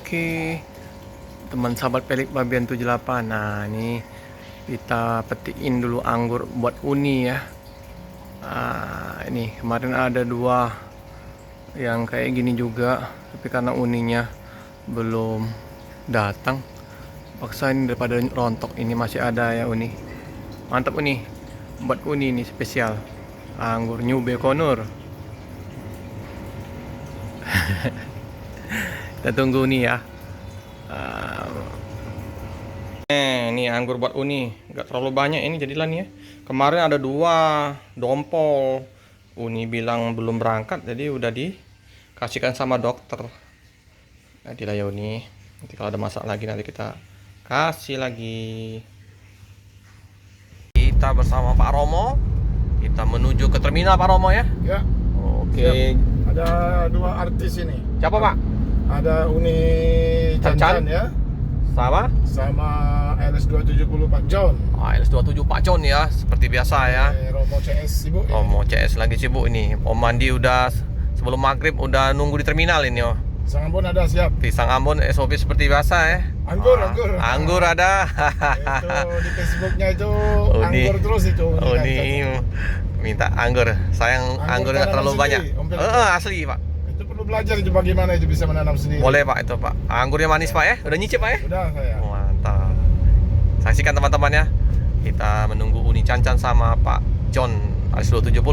Oke, teman sahabat pelik babian 78. Nah, ini kita petikin dulu anggur buat uni ya. Ini kemarin ada dua yang kayak gini juga, tapi karena uninya belum datang, paksain daripada rontok. Ini masih ada ya uni. Mantap uni, buat uni ini spesial. Anggur New Bekonur. Kita tunggu nih ya. Ini anggur buat uni, nggak terlalu banyak ini jadilah nih ya. Kemarin ada dua dompol, uni bilang belum berangkat, jadi udah dikasihkan sama dokter. Jadilah ya uni. Nanti kalau ada masalah lagi nanti kita kasih lagi. Kita bersama Pak Romo, kita menuju ke terminal Pak Romo ya. Ya. Oke. Siap. Ada dua artis ini. Siapa Pak? Ada Uni Can-Can Can ya, Sama LS270 Pak John. LS27 Pak John ya, seperti biasa ya. Romo CS sibuk. Romo CS lagi sibuk ini. Om Mandi udah sebelum maghrib udah nunggu di terminal ini oh. Pisang Ambon ada siap. Pisang Ambon SOP seperti biasa ya. Anggur. Anggur ada. Itu di Facebooknya itu Uni. anggur terus itu. Uni minta anggur. Sayang anggurnya nggak terlalu banyak. Asli Pak. Itu perlu belajar itu bagaimana itu bisa menanam sendiri. Boleh Pak itu Pak. Anggurnya manis Pak ya. Udah nyicip Pak ya? Udah saya. Mantap. Saksikan teman-teman ya. Kita menunggu Uni Can-Can sama Pak John LS270.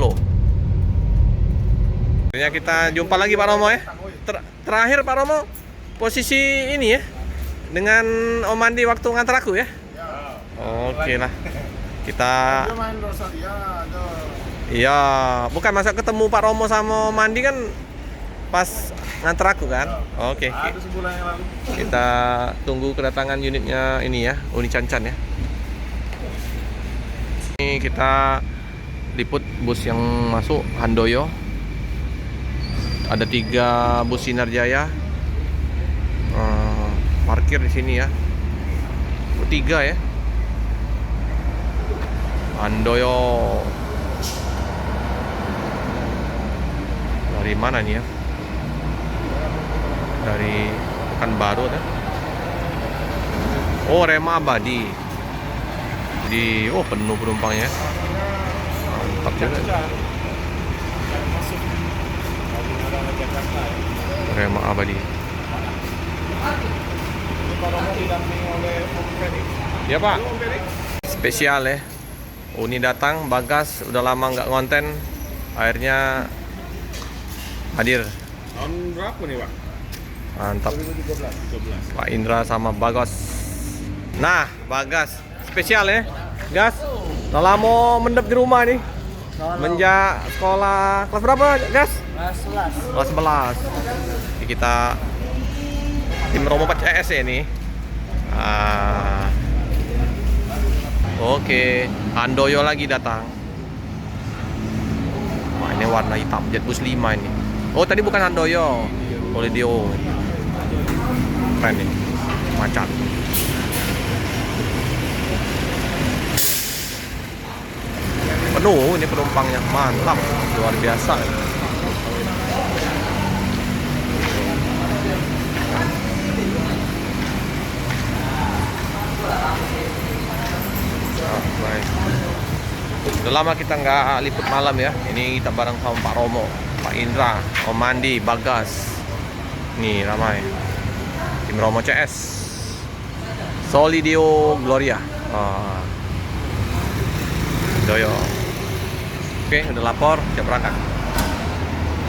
Akhirnya kita jumpa lagi Pak Romo ya. Terakhir Pak Romo posisi ini ya dengan Om Mandi waktu ngantar aku ya. Oke lah. Kita Main Rosalia ada. iya, bukan masa ketemu Pak Romo sama Om Mandi kan pas ngantar aku kan. Oke. Ada sebulan yang lalu. Kita tunggu kedatangan unitnya ini ya, Uni Can-Can ya. Ini kita liput bus yang masuk Handoyo. Ada 3 bus Sinar Jaya. Parkir di sini ya. 3 ya. Handoyo. Dari mana nih ya? Dari Pekanbaru kan? Oh, Rema Abadi. Di penuh penumpangnya. Mantap juga. Rema Abadi. Ya Pak. Spesial ya. Uni datang, Bagas udah lama nggak ngonten, akhirnya hadir. Tahun berapa nih Pak? Mantap. 2013. Pak Indra sama Bagas. Nah, Bagas spesial ya, Gas. Udah lama mendep di rumah nih. Menjak sekolah kelas berapa, Gas? Kelas 11. Jadi kita tim Romo 4 CS ya ini. Oke, Handoyo lagi datang. Wah, ini warna hitam, Jetbus 5 ini. Oh, tadi bukan Handoyo. Olidio. Keren nih. Macan. Penuh ini penumpangnya, mantap, luar biasa. Baik. Udah lama kita nggak liput malam ya. Ini kita bareng sama Pak Romo, Pak Indra, Om Mandi, Bagas. Nih ramai. Tim Romo CS. Solidio Gloria. Doyo. Oke, udah lapor, siap berangkat.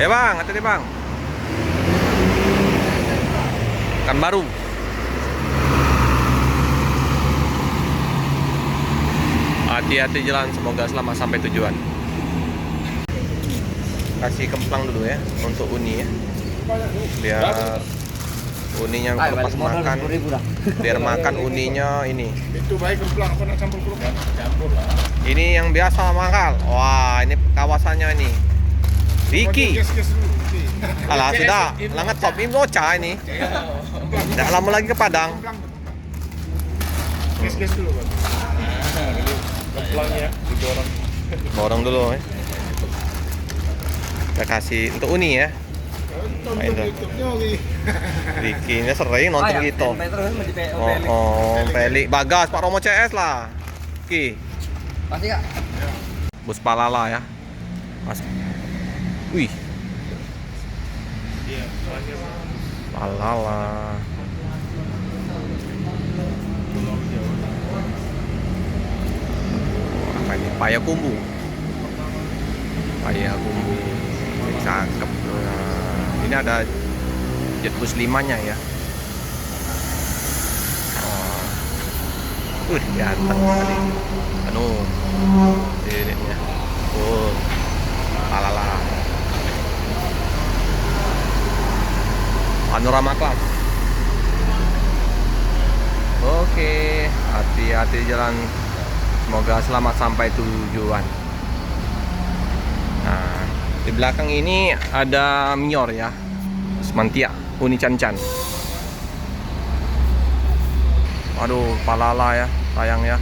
Ya Bang, hati-hati Bang. Kan baru. Hati-hati jalan, semoga selamat sampai tujuan. Kasih kemplang dulu ya untuk Uni ya. Biar uninya lepas makan. Biar makan uninya ini. Itu baik kemplang, apa nak campur kerupuk? Campur lah. Ini yang biasa mahal. Wah, ini kawasannya ini. Riki. Alah sudah, langat top ini bocah ini. Tidak lama lagi ke Padang. Kes dulu Pak. Kemplangnya didorong. Borong dulu ya. Kita kasih untuk Uni ya. Tonton Itu. YouTube-nya Wi. Ricky ini sering nonton gitu. Terus di Peli. Bagas, Pak Romo CS lah. Ki. Pasti Kak. Bus Palala ya. Mas. Wih, Iya, Palala. Apa ini? Payakumbu. Payakumbu. Cakep. Nah, ini ada jet bus 5-nya ya. Ganteng sekali. Anu. Ini ya. Oh. Palala. Panorama Club. Oke, hati-hati jalan. Semoga selamat sampai tujuan. Nah, di belakang ini ada Mior ya. Semantia, Uni Cancan. Waduh, Palala ya, sayang ya.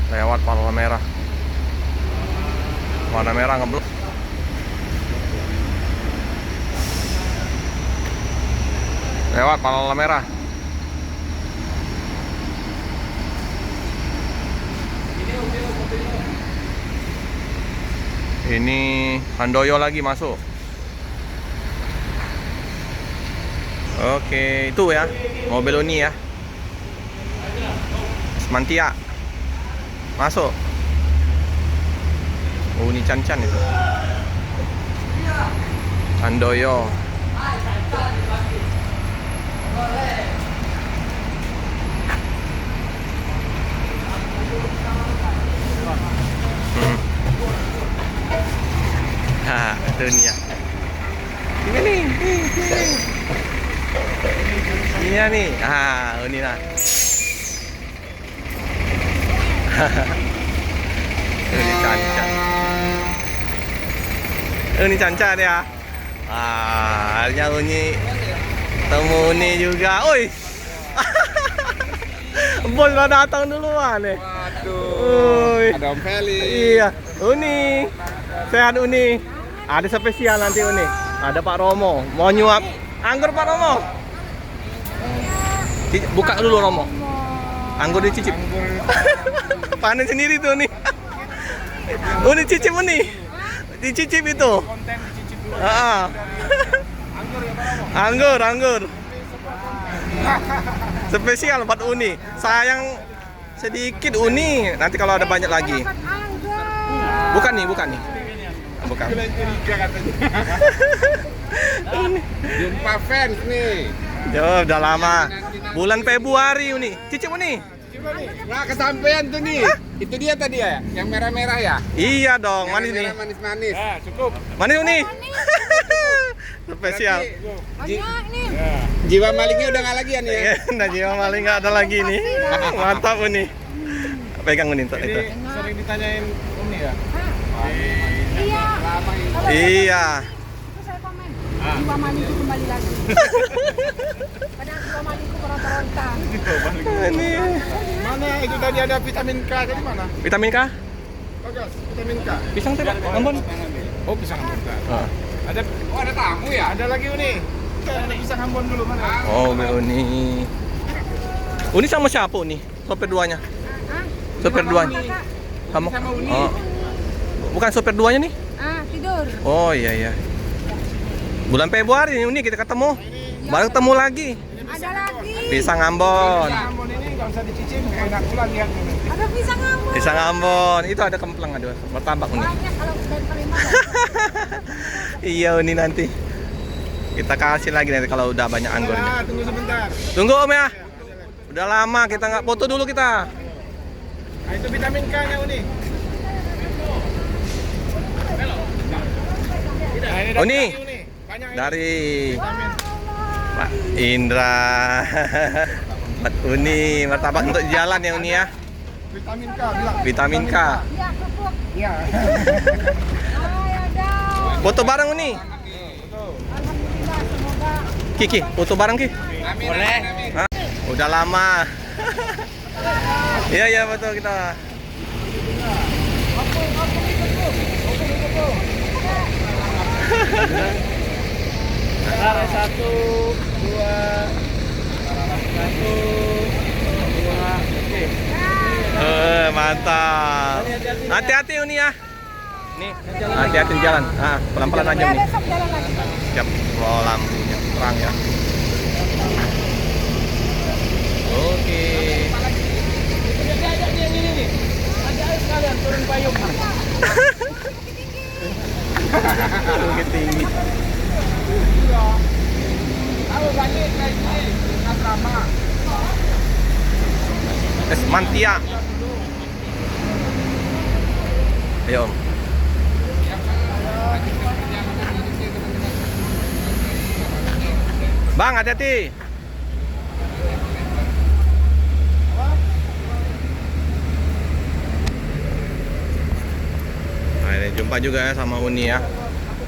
Lewat Palala merah. Warna merah ngeblok. Lewat Palala merah. Ini Handoyo lagi masuk. Oke, itu ya mobil Uni ya. Semantia masuk. Uni Cancan itu. Handoyo. Nah, itu nih ya. Ini nih. Ini ya nih. Ah, ini lah. Ini Cancan. Ini Cancan ya. Ah, akhirnya Uni temu Uni juga. Oi. Bos udah datang duluan nih. Waduh. Oi. Ada Om Feli. Iya, Uni. Sehat Uni. Ada spesial nanti Uni. Ada Pak Romo. Mau nyuap anggur Pak Romo. Buka dulu Romo. Anggur dicicip. Panen sendiri tuh nih. Uni cicip Uni. Dicicip itu. Konten dicicip dulu. Anggur. Spesial buat Uni. Sayang sedikit Uni. Nanti kalau ada banyak lagi. Bukan nih. Bukan. Bulan curiga katanya. Jumpa fans nih. Yo, udah lama. Bulan Februari Uni. Cicip Uni. Nah, kesampaian tuh nih. Itu dia tadi ya, yang merah-merah ya. Iya dong, manis nih. Merah manis-manis. Ya, cukup. Manis Uni. Spesial. Jiwa malingnya udah nggak lagi ya nih ya. Nah, jiwa maling nggak ada lagi nih. Mantap Uni. Pegang Uni itu. Sering ditanyain Uni ya. Iya. Iya. Itu saya komen. Jiwa manis kembali lagi. Padahal jiwa manis itu meronta-ronta. Ini Mana itu tadi ada vitamin K tadi mana? vitamin K. Bagas, vitamin K. Pisang tuh, Pak. Ambon. Oh, pisang Ambon. Ah. Ada tamu ya? Ada lagi Uni. Kita ada pisang Ambon dulu mana? Oh, Uni. Uni sama siapa Uni? Sopir duanya. Hah? Sopir duanya. Sama. Sama Uni. Oh. Bukan sopir duanya nih? Tidur. Oh iya. Bulan Februari nih Uni kita ketemu. Baru ketemu lagi. Ada lagi. Pisang Ambon. Pisang Ambon ini nggak usah dicicip, enak pula lihat. Ada pisang Ambon. Pisang Ambon. Itu ada kemplang ada martabak Uni. Banyak kalau dari Palembang. Iya Uni nanti. Kita kasih lagi nanti kalau udah banyak anggurnya. Ah, tunggu sebentar. Tunggu Om ya. Udah lama kita nggak foto dulu kita. Nah, itu vitamin K-nya Uni. Nah, ini Uni. Banyak ini. Dari Vitamin. Pak Indra. Buat Uni, martabak untuk jalan ya Uni ya. Vitamin K bilang. Vitamin K. Iya, pupuk. Iya. Ada. Foto bareng Uni. Alhamdulillah, semoga Kiki, foto bareng Ki. Boleh. Hah? Udah lama. Iya betul kita. Tarik 1, 2, 1, 2, oke. Mantap. Hati-hati Uni ya. Nih, hati-hati di jalan. Ah, pelan-pelan aja Ya, nih. besok jalan lagi. Siap. Oh, lampunya terang ya. Oke. Ajak dia yang ini nih. Ajak sekalian turun payung. Bukit tinggi. Tahu balik kayak gini, asrama. Mantia. Ayo Om. Bang, hati-hati. Nah, ini jumpa juga ya sama Uni ya.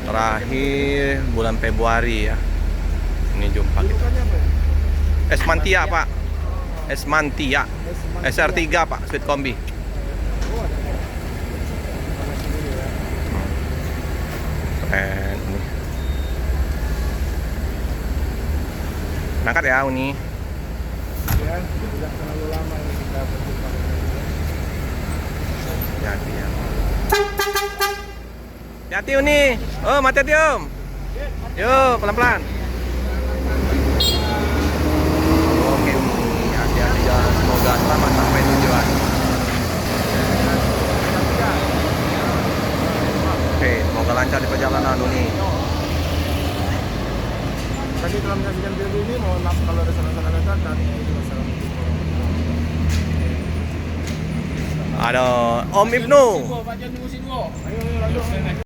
Terakhir bulan Februari ya. Ini jumpa kita. Esmantia Pak. Esmantia. SR3 Pak, Sweet Kombi. Keren ini. Berangkat ya Uni. Ya, tidak terlalu lama ini kita berjumpa. Hati ya. Hati Uni. Oh, hati-hati Om. Yuk, pelan-pelan. Oke Uni, hati-hati jalan. Semoga selamat sampai tujuan. Oke, semoga lancar di perjalanan Uni. Tadi telah menyaksikan video ini, mohon maaf kalau ada salah-salah kata dan wassalamualaikum. Ada Om Ibnu. Baca dulu si Duo. Ayo, lanjut.